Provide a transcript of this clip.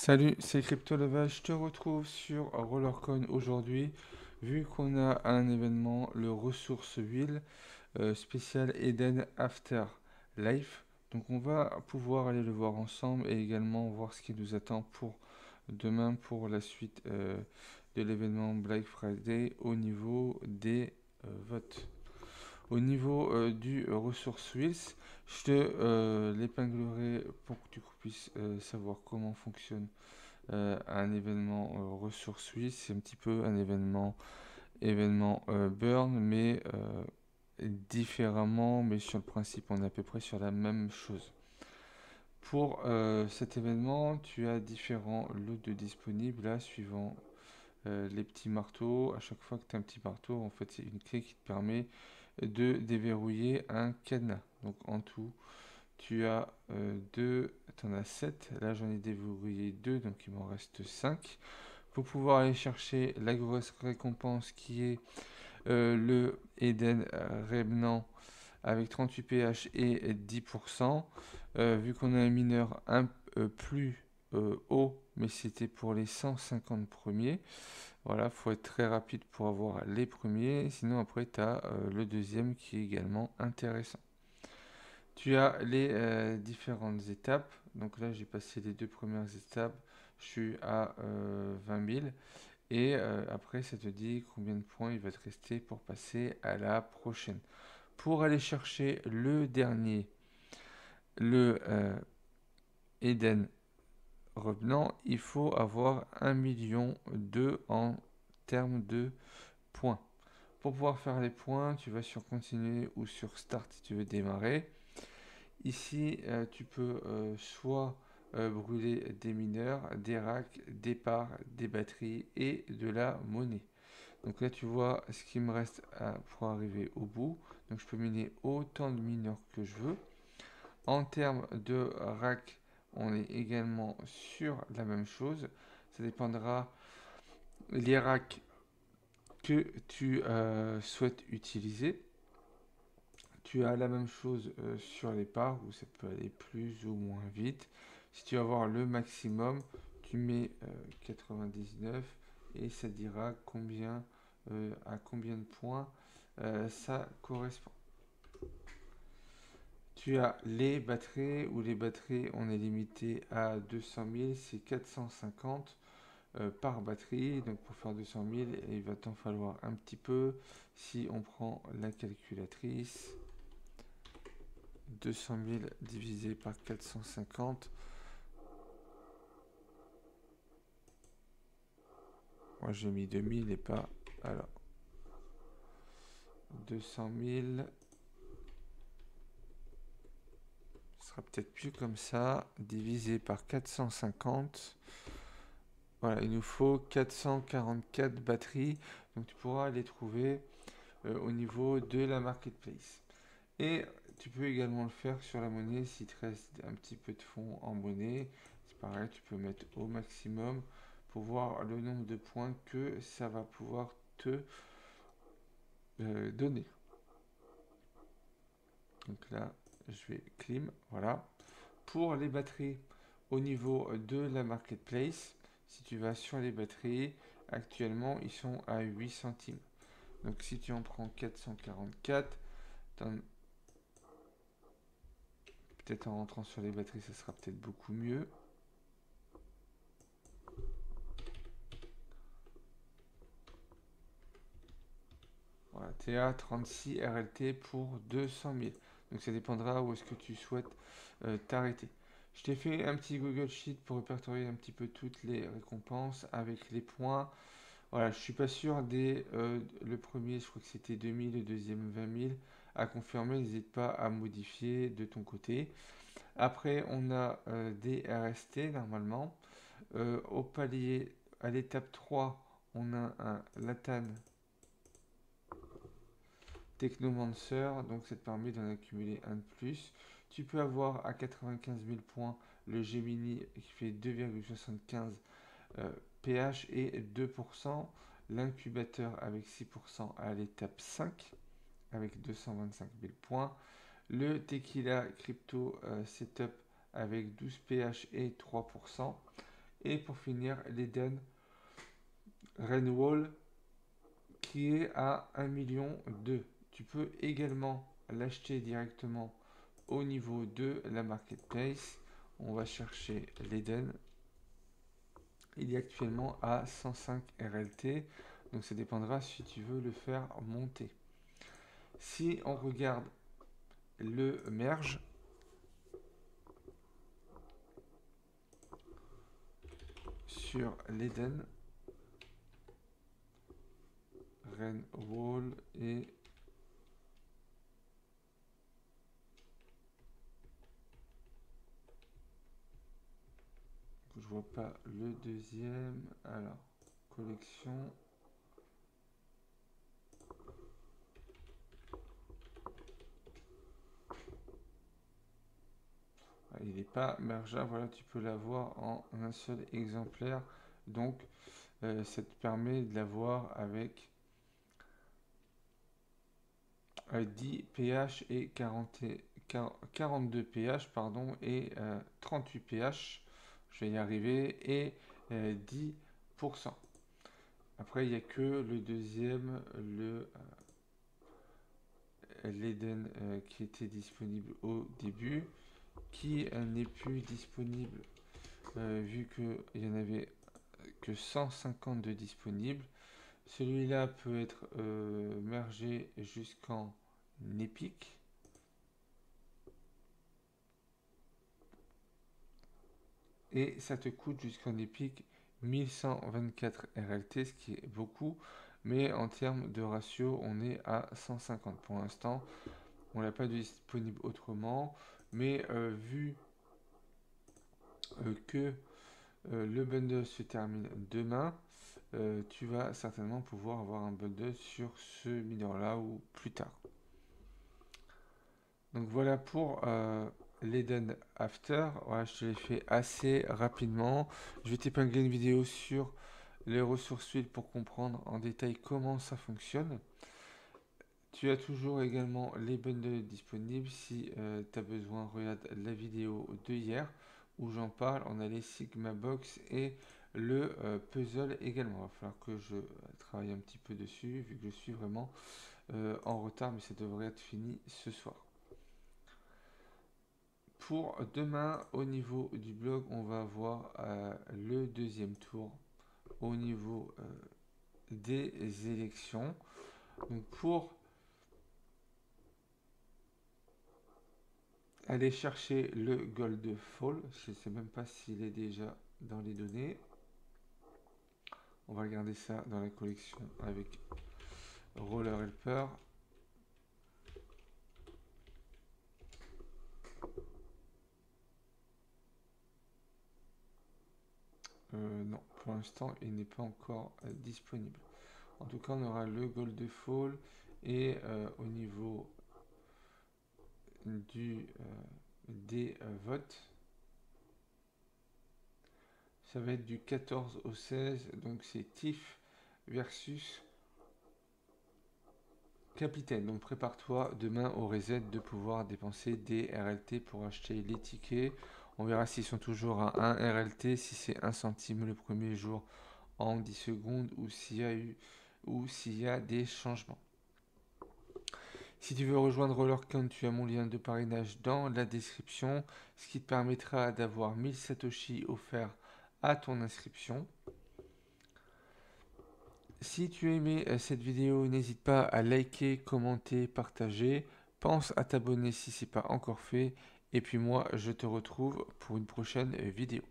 Salut, c'est CryptoLeva, je te retrouve sur Rollercoin aujourd'hui, vu qu'on a un événement, le Ressource Wheel spécial Eden After Life. Donc on va pouvoir aller le voir ensemble et également voir ce qui nous attend pour demain pour la suite de l'événement Black Friday au niveau des votes. Au niveau du Ressource Wheels, je te l'épinglerai pour que tu puisses savoir comment fonctionne un événement ressources suisse, c'est un petit peu un événement burn, mais différemment, mais sur le principe, on est à peu près sur la même chose. Pour cet événement, tu as différents lots de disponibles là, suivant les petits marteaux. À chaque fois que tu as un petit marteau, en fait, c'est une clé qui te permet de déverrouiller un cadenas. Donc en tout, tu as deux, tu en as 7. Là, j'en ai déverrouillé 2, donc il m'en reste 5 pour pouvoir aller chercher la grosse récompense qui est le Eden Remnant avec 38 pH et 10%. Vu qu'on a un mineur plus haut, mais c'était pour les 150 premiers. Voilà, faut être très rapide pour avoir les premiers. Sinon, après, tu as le deuxième qui est également intéressant. Tu as les différentes étapes. Donc là, j'ai passé les deux premières étapes. Je suis à 20 000. Et après, ça te dit combien de points il va te rester pour passer à la prochaine. Pour aller chercher le dernier, le Eden Revenant, il faut avoir 1,2 million en termes de points. Pour pouvoir faire les points, tu vas sur continuer ou sur start si tu veux démarrer. Ici, tu peux soit brûler des mineurs, des racks, des parts, des batteries et de la monnaie. Donc là, tu vois ce qui me reste pour arriver au bout. Donc je peux miner autant de mineurs que je veux. En termes de rack, on est également sur la même chose. Ça dépendra des racks que tu souhaites utiliser. Tu as la même chose sur les parts où ça peut aller plus ou moins vite. Si tu veux avoir le maximum, tu mets 99 et ça dira à combien de points ça correspond. Tu as les batteries où les batteries on est limité à 200 000, c'est 450 par batterie. Donc pour faire 200 000, il va t'en falloir un petit peu. Si on prend la calculatrice, 200 000 divisé par 450. Moi j'ai mis 2000 et pas. Alors, 200 000. Ce sera peut-être plus comme ça. Divisé par 450. Voilà, il nous faut 444 batteries. Donc tu pourras les trouver au niveau de la marketplace. Et tu peux également le faire sur la monnaie s'il te reste un petit peu de fonds en monnaie. C'est pareil, tu peux mettre au maximum pour voir le nombre de points que ça va pouvoir te donner. Donc là, je vais clim, voilà. Pour les batteries, au niveau de la marketplace, si tu vas sur les batteries, actuellement ils sont à 8 centimes. Donc si tu en prends 444, peut-être en rentrant sur les batteries, ça sera peut-être beaucoup mieux. Voilà, TA 36 RLT pour 200 000. Donc ça dépendra où est-ce que tu souhaites t'arrêter. Je t'ai fait un petit Google Sheet pour répertorier un petit peu toutes les récompenses avec les points. Voilà, je suis pas sûr le premier, je crois que c'était 2000, le deuxième 20 000. À confirmer, n'hésite pas à modifier de ton côté. Après, on a des RST normalement. Au palier, à l'étape 3, on a un Latan Technomancer, donc ça te permet d'en accumuler un de plus. Tu peux avoir à 95 000 points le Gemini qui fait 2,75 pH et 2%. L'incubateur avec 6% à l'étape 5 avec 225 000 points. Le Tequila Crypto Setup avec 12 pH et 3%. Et pour finir, l'Eden Rainwall qui est à 1,2 million. Tu peux également l'acheter directement au niveau de la marketplace. On va chercher l'Eden. Il est actuellement à 105 RLT. Donc ça dépendra si tu veux le faire monter. Si on regarde le merge, sur l'Eden, Rainwall et je vois pas le deuxième. Alors, collection. Il n'est pas mergeable, voilà, tu peux l'avoir en un seul exemplaire. Donc, ça te permet de l'avoir avec 10 pH et 42 pH, pardon, et 38 pH. Je vais y arriver, et 10%. Après, il n'y a que le deuxième, l'Eden qui était disponible au début, qui n'est plus disponible vu qu'il n'y en avait que 150 de disponibles. Celui-là peut être mergé jusqu'en épique. Et ça te coûte jusqu'en épique 1124 RLT, ce qui est beaucoup. Mais en termes de ratio, on est à 150 pour l'instant. On l'a pas disponible autrement. Mais vu que le bundle se termine demain, tu vas certainement pouvoir avoir un bundle sur ce mineur là ou plus tard. Donc voilà pour l'Eden After. Voilà, je te l'ai fait assez rapidement. Je vais t'épingler une vidéo sur les ressources huiles pour comprendre en détail comment ça fonctionne. Tu as toujours également les bundles disponibles. Si tu as besoin, regarde la vidéo de hier où j'en parle. On a les Sigma Box et le puzzle également. Il va falloir que je travaille un petit peu dessus vu que je suis vraiment en retard, mais ça devrait être fini ce soir. Pour demain, au niveau du blog, on va avoir le deuxième tour au niveau des élections. Donc pour aller chercher le Gold Fall, je ne sais même pas s'il est déjà dans les données. On va regarder ça dans la collection avec Roller Helper. Non, pour l'instant, il n'est pas encore disponible. En tout cas, on aura le Gold Fall et au niveau des votes, ça va être du 14 au 16, donc c'est TIF versus Capitaine. Donc prépare-toi demain au reset de pouvoir dépenser des RLT pour acheter les tickets. On verra s'ils sont toujours à 1 RLT, si c'est 1 centime le premier jour en 10 secondes ou s'il y a des changements. Si tu veux rejoindre RollerCoin, tu as mon lien de parrainage dans la description, ce qui te permettra d'avoir 1000 Satoshi offerts à ton inscription. Si tu as aimé cette vidéo, n'hésite pas à liker, commenter, partager. Pense à t'abonner si ce n'est pas encore fait. Et puis moi, je te retrouve pour une prochaine vidéo.